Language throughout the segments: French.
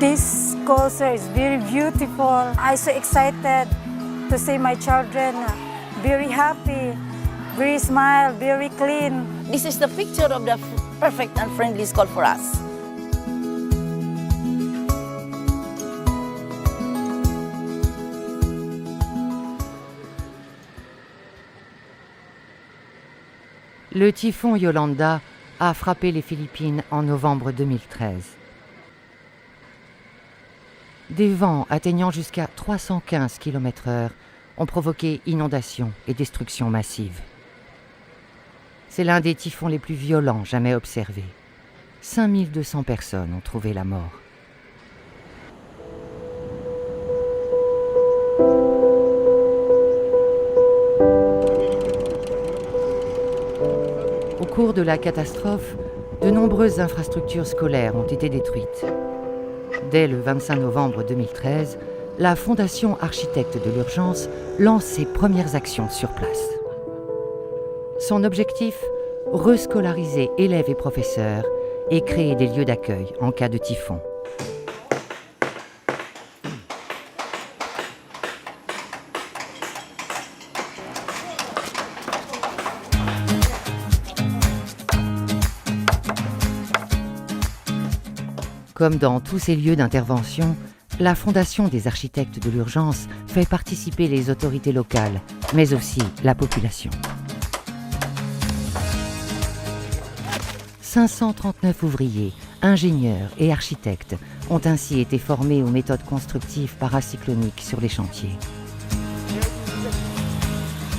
This culture is very beautiful. I'm so excited to see my children very happy, very smile, very clean. This is the picture of the perfect and friendly school for us. Le typhon Yolanda a frappé les Philippines en novembre 2013. Des vents atteignant jusqu'à 315 km/h ont provoqué inondations et destructions massives. C'est l'un des typhons les plus violents jamais observés. 5200 personnes ont trouvé la mort. Au cours de la catastrophe, de nombreuses infrastructures scolaires ont été détruites. Dès le 25 novembre 2013, la Fondation Architectes de l'Urgence lance ses premières actions sur place. Son objectif, rescolariser élèves et professeurs et créer des lieux d'accueil en cas de typhon. Comme dans tous ces lieux d'intervention, la Fondation des Architectes de l'Urgence fait participer les autorités locales, mais aussi la population. 539 ouvriers, ingénieurs et architectes ont ainsi été formés aux méthodes constructives paracycloniques sur les chantiers.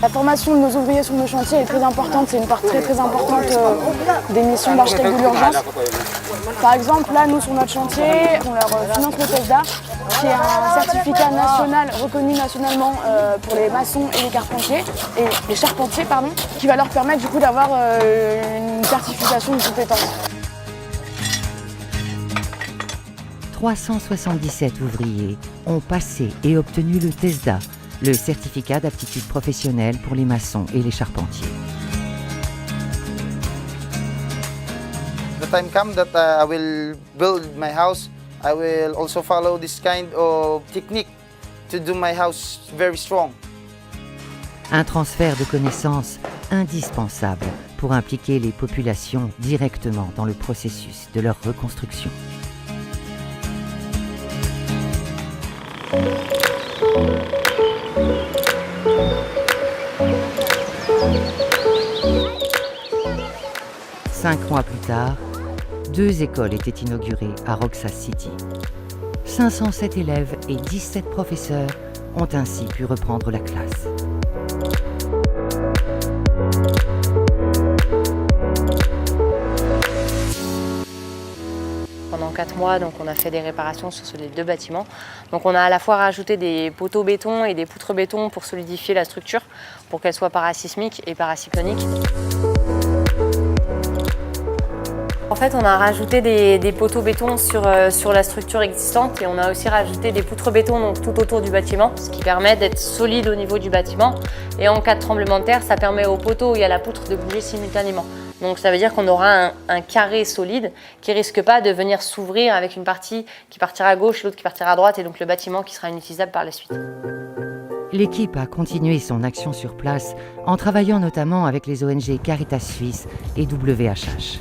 La formation de nos ouvriers sur nos chantiers est très importante, c'est une part très importante des missions d'architectes de l'urgence. Par exemple, là, nous, sur notre chantier, on leur finance le TESDA, qui est un certificat national, reconnu nationalement pour les maçons et les carpentiers, qui va leur permettre du coup d'avoir une certification de compétences. 377 ouvriers ont passé et obtenu le TESDA, le certificat d'aptitude professionnelle pour les maçons et les charpentiers. The time comes that I will build my house. I will also follow this kind of technique to do my house very strong. Un transfert de connaissances indispensable pour impliquer les populations directement dans le processus de leur reconstruction. Cinq mois plus tard, 2 écoles étaient inaugurées à Roxas City. 507 élèves et 17 professeurs ont ainsi pu reprendre la classe. Pendant 4 mois, donc, on a fait des réparations sur les 2 bâtiments. Donc, on a à la fois rajouté des poteaux béton et des poutres béton pour solidifier la structure, pour qu'elle soit parasismique et paracyclonique. En fait, on a rajouté des poteaux béton sur la structure existante et on a aussi rajouté des poutres béton donc, tout autour du bâtiment, ce qui permet d'être solide au niveau du bâtiment. Et en cas de tremblement de terre, ça permet au poteau et à la poutre de bouger simultanément. Donc ça veut dire qu'on aura un carré solide qui ne risque pas de venir s'ouvrir avec une partie qui partira à gauche et l'autre qui partira à droite et donc le bâtiment qui sera inutilisable par la suite. L'équipe a continué son action sur place en travaillant notamment avec les ONG Caritas Suisse et WHH.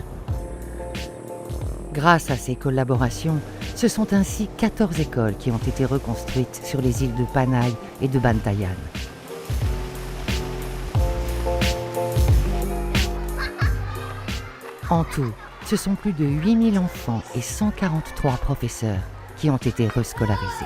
Grâce à ces collaborations, ce sont ainsi 14 écoles qui ont été reconstruites sur les îles de Panay et de Bantayan. En tout, ce sont plus de 8000 enfants et 143 professeurs qui ont été rescolarisés.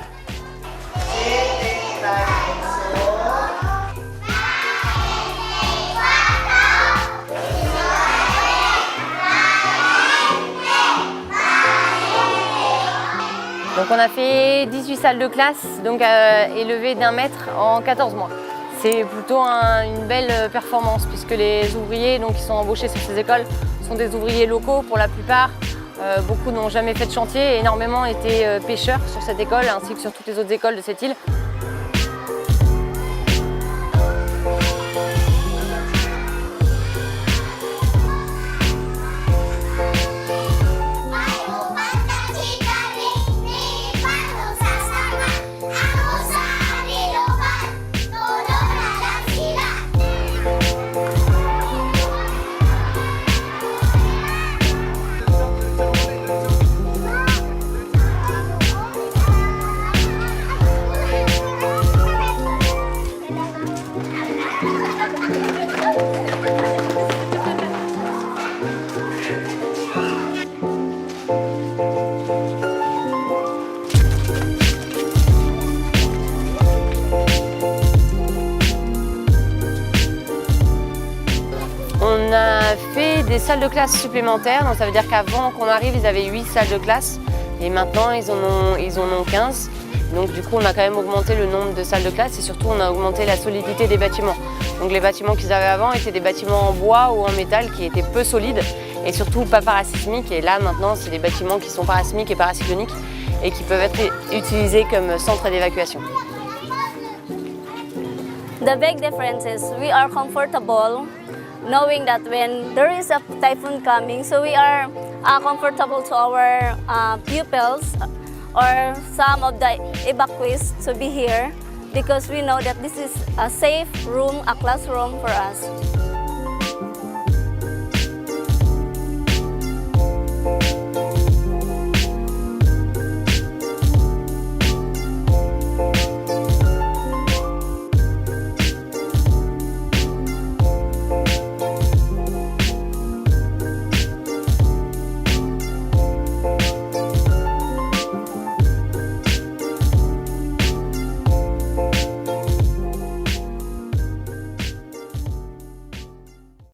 Donc on a fait 18 salles de classe, donc élevées d'1 mètre en 14 mois. C'est plutôt une belle performance puisque les ouvriers donc, qui sont embauchés sur ces écoles sont des ouvriers locaux pour la plupart. Beaucoup n'ont jamais fait de chantier et énormément étaient pêcheurs sur cette école ainsi que sur toutes les autres écoles de cette île. des salles de classe supplémentaires, donc ça veut dire qu'avant qu'on arrive, ils avaient 8 salles de classe et maintenant ils en ont 15. Donc du coup, on a quand même augmenté le nombre de salles de classe et surtout, on a augmenté la solidité des bâtiments. Donc les bâtiments qu'ils avaient avant étaient des bâtiments en bois ou en métal qui étaient peu solides et surtout pas parasismiques. Et là, maintenant, c'est des bâtiments qui sont parasismiques et paracycloniques et qui peuvent être utilisés comme centre d'évacuation. The big difference is we are comfortable knowing that when there is a typhoon coming, so we are comfortable to our pupils or some of the evacuees to be here because we know that this is a safe room, a classroom for us.